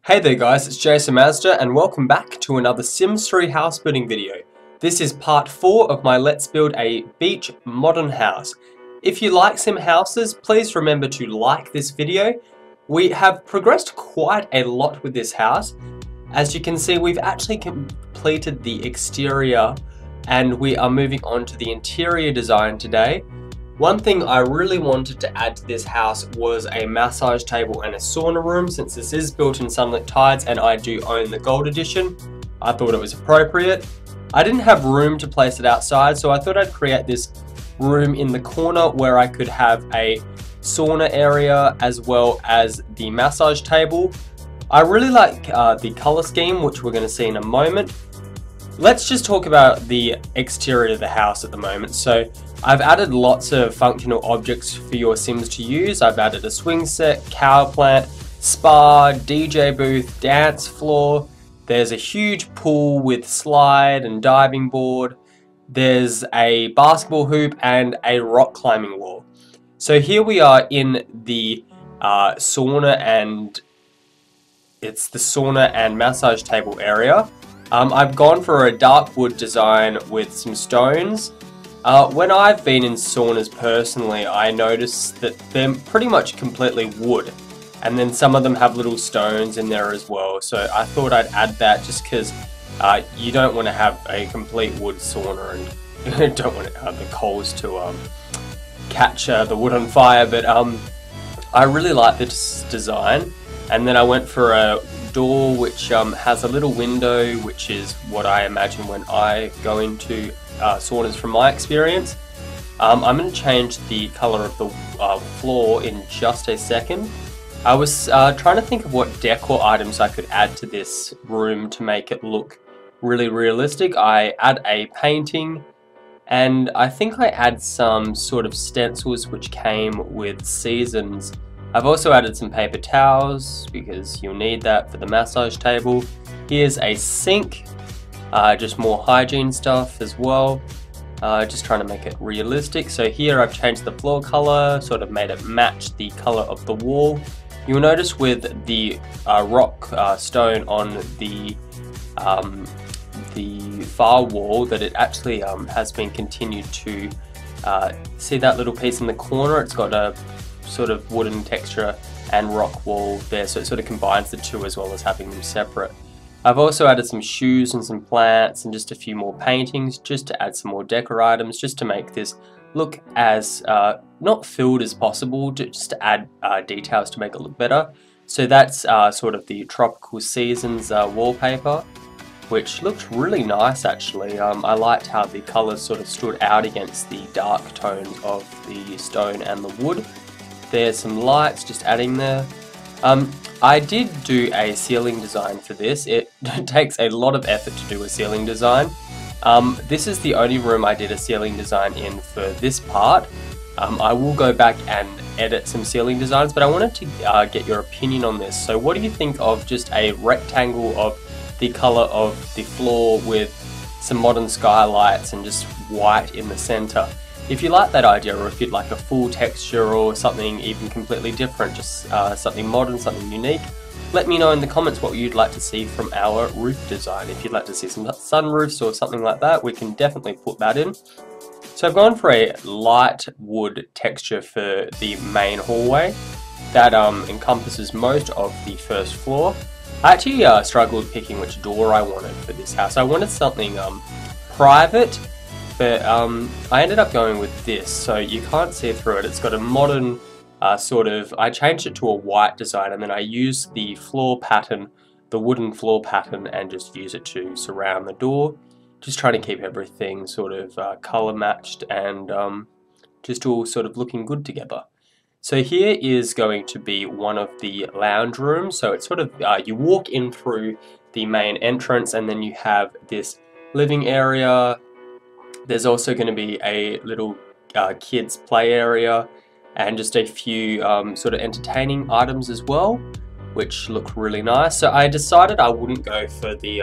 Hey there guys, it's Jason Mazda and welcome back to another Sims 3 house building video. This is part 4 of my Let's Build a Beach Modern House. If you like sim houses, please remember to like this video. We have progressed quite a lot with this house. As you can see, we've actually completed the exterior and we are moving on to the interior design today. One thing I really wanted to add to this house was a massage table and a sauna room. Since this is built in Sunlit Tides and I do own the Gold Edition, I thought it was appropriate. I didn't have room to place it outside, so I thought I'd create this room in the corner where I could have a sauna area as well as the massage table. I really like the color scheme, which we're going to see in a moment. Let's just talk about the exterior of the house at the moment. So I've added lots of functional objects for your Sims to use. I've added a swing set, cow plant, spa, DJ booth, dance floor. There's a huge pool with slide and diving board. There's a basketball hoop and a rock climbing wall. So here we are in the sauna, and it's the sauna and massage table area. I've gone for a dark wood design with some stones. When I've been in saunas personally, I noticed that they're pretty much completely wood, and then some of them have little stones in there as well. So I thought I'd add that just because you don't want to have a complete wood sauna and you don't want the coals to catch the wood on fire. But I really like this design, and then I went for a door which has a little window, which is what I imagine when I go into saunas from my experience. I'm going to change the color of the floor in just a second. I was trying to think of what decor items I could add to this room to make it look really realistic. I add a painting, and I think I add some sort of stencils which came with seasons. I've also added some paper towels because you'll need that for the massage table. Here's a sink, just more hygiene stuff as well. Just trying to make it realistic. So here I've changed the floor color, sort of made it match the color of the wall. You'll notice with the rock stone on the far wall that it actually has been continued to see that little piece in the corner. It's got a sort of wooden texture and rock wall there, so it sort of combines the two as well as having them separate. I've also added some shoes and some plants and just a few more paintings just to add some more decor items, just to make this look as not filled as possible, just to add details to make it look better. So that's sort of the tropical seasons wallpaper, which looked really nice actually. I liked how the colours sort of stood out against the dark tones of the stone and the wood. There's some lights just adding there. I did do a ceiling design for this. It takes a lot of effort to do a ceiling design. This is the only room I did a ceiling design in for this part. I will go back and edit some ceiling designs, but I wanted to get your opinion on this. So what do you think of just a rectangle of the color of the floor with some modern skylights and just white in the center? If you like that idea, or if you'd like a full texture or something even completely different, just something modern, something unique, let me know in the comments what you'd like to see from our roof design. If you'd like to see some sunroofs or something like that, we can definitely put that in. So I've gone for a light wood texture for the main hallway that encompasses most of the first floor. I actually struggled picking which door I wanted for this house. I wanted something private, but I ended up going with this, so you can't see through it. It's got a modern sort of, I changed it to a white design, and then I used the floor pattern, the wooden floor pattern, and just use it to surround the door. Just trying to keep everything sort of color matched and just all sort of looking good together. So here is going to be one of the lounge rooms. So it's sort of, you walk in through the main entrance and then you have this living area. There's also going to be a little kids play area and just a few sort of entertaining items as well, which look really nice. So I decided I wouldn't go for the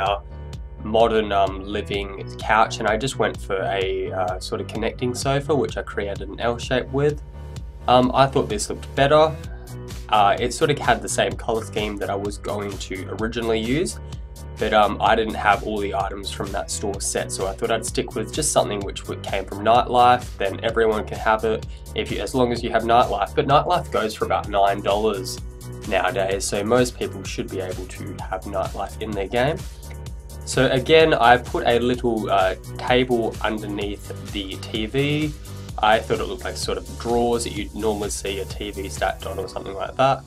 modern living couch, and I just went for a sort of connecting sofa, which I created an L shape with. I thought this looked better. it sort of had the same color scheme that I was going to originally use, but I didn't have all the items from that store set, so I thought I'd stick with just something which came from Nightlife. Then everyone can have it as long as you have Nightlife. But Nightlife goes for about $9 nowadays, so most people should be able to have Nightlife in their game. So again, I put a little table underneath the TV. I thought it looked like sort of drawers that you'd normally see a TV stacked on or something like that.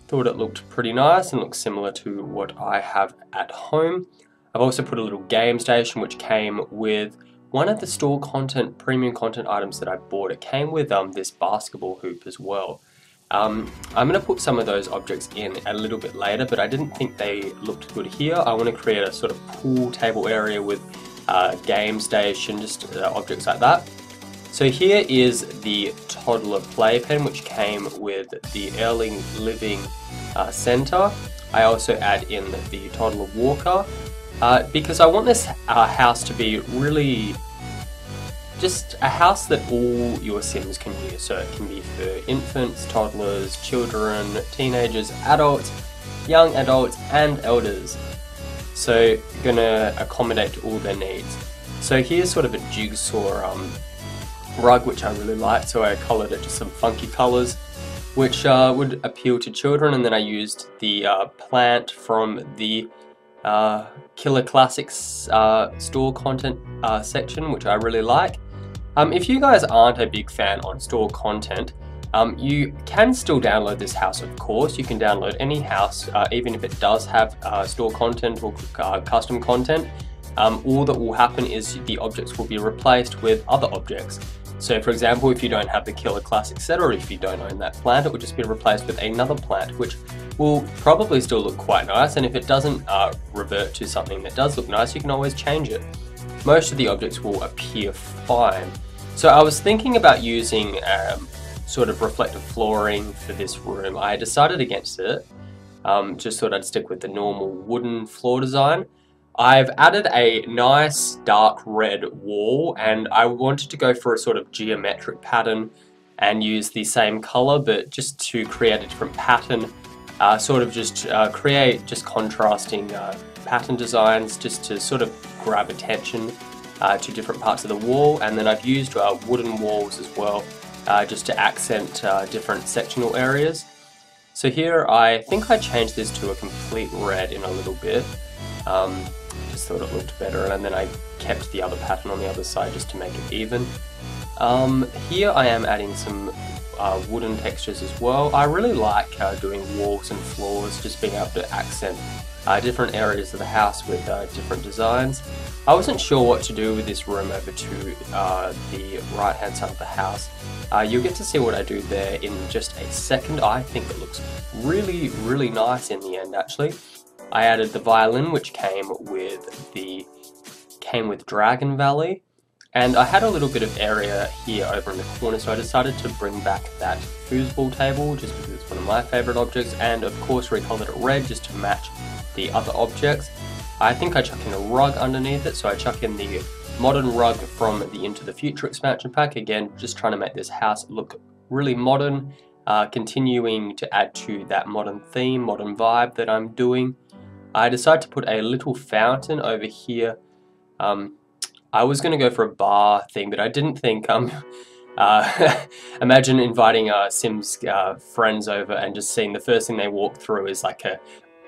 Thought it looked pretty nice and looked similar to what I have at home. I've also put a little game station which came with one of the store content, premium content items that I bought. It came with this basketball hoop as well. I'm going to put some of those objects in a little bit later, but I didn't think they looked good here. I want to create a sort of pool table area with game station, just objects like that. So here is the toddler playpen, which came with the Erling Living Center. I also add in the toddler walker because I want this house to be really just a house that all your Sims can use. So it can be for infants, toddlers, children, teenagers, adults, young adults, and elders. So gonna accommodate all their needs. So here's sort of a jigsaw rug which I really liked, so I coloured it just some funky colours which would appeal to children, and then I used the plant from the Killer Classics store content section, which I really like. If you guys aren't a big fan on store content, you can still download this house, of course. You can download any house, even if it does have store content or custom content. All that will happen is the objects will be replaced with other objects. So for example, if you don't have the Killer Classic set, or if you don't own that plant, it will just be replaced with another plant, which will probably still look quite nice. And if it doesn't revert to something that does look nice, you can always change it. Most of the objects will appear fine. So I was thinking about using sort of reflective flooring for this room. I decided against it, just thought I'd stick with the normal wooden floor design. I've added a nice dark red wall, and I wanted to go for a sort of geometric pattern and use the same color, but just to create a different pattern, sort of just create just contrasting pattern designs just to sort of grab attention to different parts of the wall. And then I've used wooden walls as well, just to accent different sectional areas. So here I think I changed this to a complete red in a little bit. Just thought it looked better, and then I kept the other pattern on the other side just to make it even. Here I am adding some wooden textures as well. I really like doing walls and floors, just being able to accent different areas of the house with different designs. I wasn't sure what to do with this room over to the right hand side of the house. You'll get to see what I do there in just a second. I think it looks really, really nice in the end actually. I added the violin, which came with Dragon Valley, and I had a little bit of area here over in the corner, so I decided to bring back that foosball table just because it's one of my favourite objects, and of course recolored it red just to match the other objects. I think I chuck in a rug underneath it, so I chuck in the modern rug from the Into the Future expansion pack, again just trying to make this house look really modern, continuing to add to that modern theme, modern vibe that I'm doing. I decided to put a little fountain over here. I was going to go for a bar thing, but I didn't think, imagine inviting Sims friends over and just seeing the first thing they walk through is like a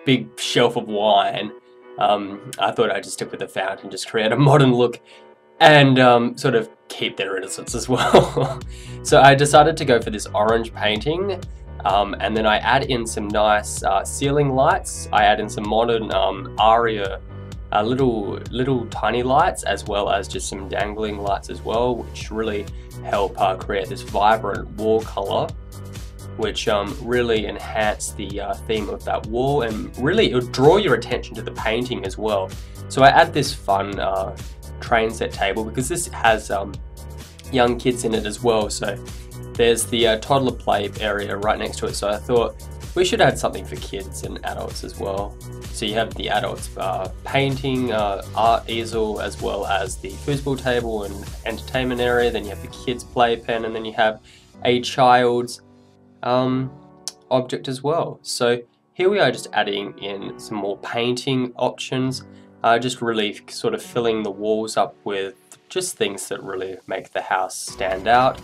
big shelf of wine. I thought I'd just stick with the fountain, just create a modern look and sort of keep their innocence as well. So I decided to go for this orange painting. And then I add in some nice ceiling lights. I add in some modern Aria little tiny lights, as well as just some dangling lights as well, which really help create this vibrant wall color, which really enhance the theme of that wall, and really it'll draw your attention to the painting as well. So I add this fun train set table because this has young kids in it as well. So there's the toddler play area right next to it, so I thought we should add something for kids and adults as well. So you have the adults painting, art easel, as well as the foosball table and entertainment area. Then you have the kids playpen, and then you have a child's object as well. So here we are just adding in some more painting options, just really sort of filling the walls up with just things that really make the house stand out.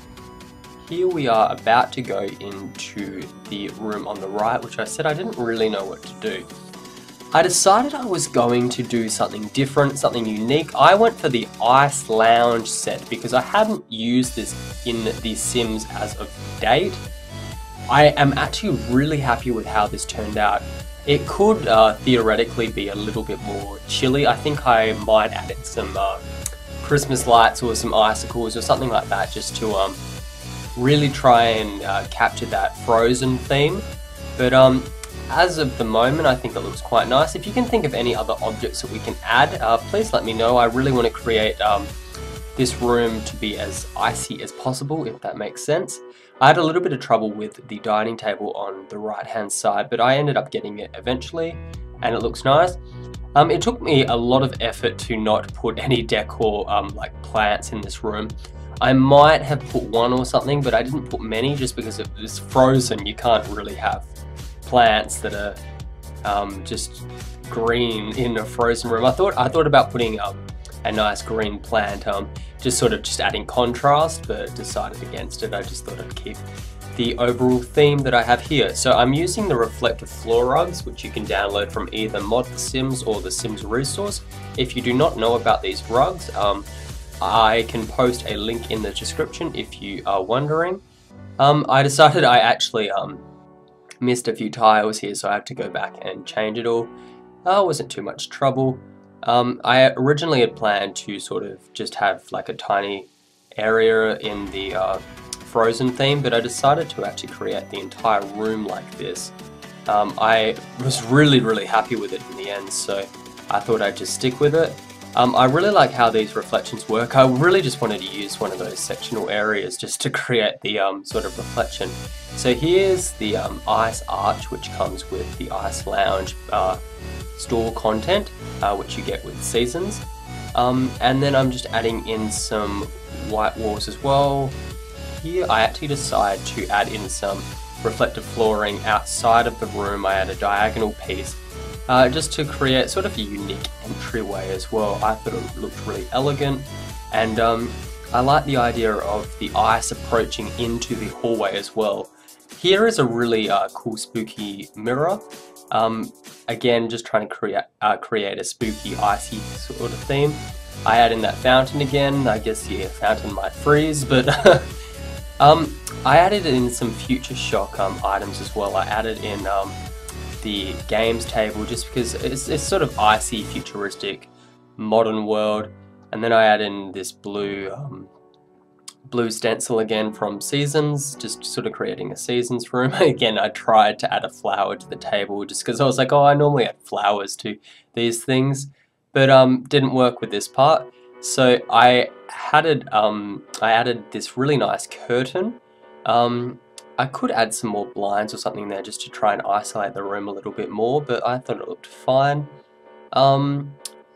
Here we are about to go into the room on the right, which I said I didn't really know what to do. I decided I was going to do something different, something unique. I went for the Ice Lounge set because I hadn't used this in The Sims as of date. I am actually really happy with how this turned out. It could theoretically be a little bit more chilly. I think I might add in some Christmas lights or some icicles or something like that, just to really try and capture that frozen theme. But as of the moment, I think it looks quite nice. If you can think of any other objects that we can add, please let me know. I really want to create this room to be as icy as possible, if that makes sense. I had a little bit of trouble with the dining table on the right hand side, but I ended up getting it eventually, and it looks nice. It took me a lot of effort to not put any decor like plants in this room. I might have put one or something, but I didn't put many just because it was frozen. You can't really have plants that are just green in a frozen room. I thought about putting a nice green plant, just adding contrast, but decided against it. I just thought I'd keep the overall theme that I have here. So I'm using the reflective floor rugs, which you can download from either Mod The Sims or the Sims resource. If you do not know about these rugs, I can post a link in the description if you are wondering. I decided I actually missed a few tiles here, so I had to go back and change it all. It wasn't too much trouble. I originally had planned to sort of just have like a tiny area in the frozen theme, but I decided to actually create the entire room like this. I was really happy with it in the end, so I thought I'd just stick with it. I really like how these reflections work. I really just wanted to use one of those sectional areas just to create the sort of reflection. So here's the ice arch, which comes with the Ice Lounge store content, which you get with seasons. And then I'm just adding in some white walls as well. Here I actually decided to add in some reflective flooring outside of the room. I had a diagonal piece just to create sort of a unique entryway as well. I thought it looked really elegant, and I like the idea of the ice approaching into the hallway as well. Here is a really cool spooky mirror. Again, just trying to create a spooky icy sort of theme. I add in that fountain again. I guess the fountain might freeze, but I added in some Future Shock items as well. I added in the games table just because it's sort of icy, futuristic, modern world. And then I add in this blue stencil again from Seasons, just sort of creating a Seasons room. Again, I tried to add a flower to the table just because I was like, oh, I normally add flowers to these things, but didn't work with this part. So I added this really nice curtain. I could add some more blinds or something there just to try and isolate the room a little bit more, but I thought it looked fine.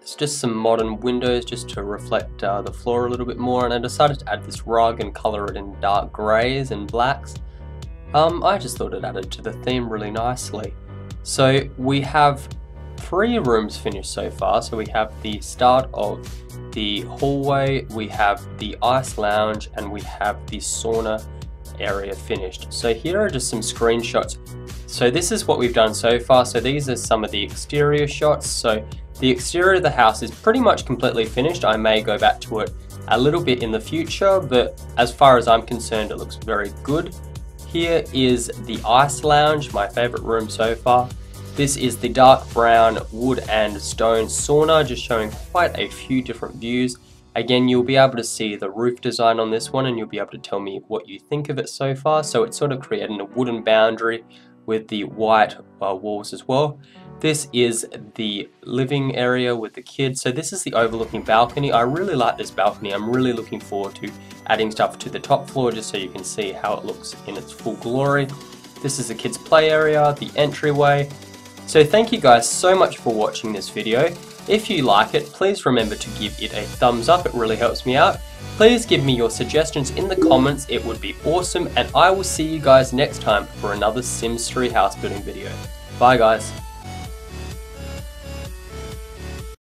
It's just some modern windows just to reflect the floor a little bit more, and I decided to add this rug and colour it in dark greys and blacks. I just thought it added to the theme really nicely. So we have 3 rooms finished so far. So we have the start of the hallway, we have the Ice Lounge, and we have the sauna area finished. So here are just some screenshots. So this is what we've done so far. So these are some of the exterior shots. So the exterior of the house is pretty much completely finished. I may go back to it a little bit in the future, but as far as I'm concerned, it looks very good. Here is the Ice Lounge, my favorite room so far. This is the dark brown wood and stone sauna, just showing quite a few different views. Again, you'll be able to see the roof design on this one, and you'll be able to tell me what you think of it so far. So it's sort of creating a wooden boundary with the white walls as well. This is the living area with the kids. So this is the overlooking balcony. I really like this balcony. I'm really looking forward to adding stuff to the top floor just so you can see how it looks in its full glory. This is the kids' play area, the entryway. So thank you guys so much for watching this video. If you like it, please remember to give it a thumbs up, it really helps me out. Please give me your suggestions in the comments, it would be awesome, and I will see you guys next time for another Sims 3 house building video. Bye guys.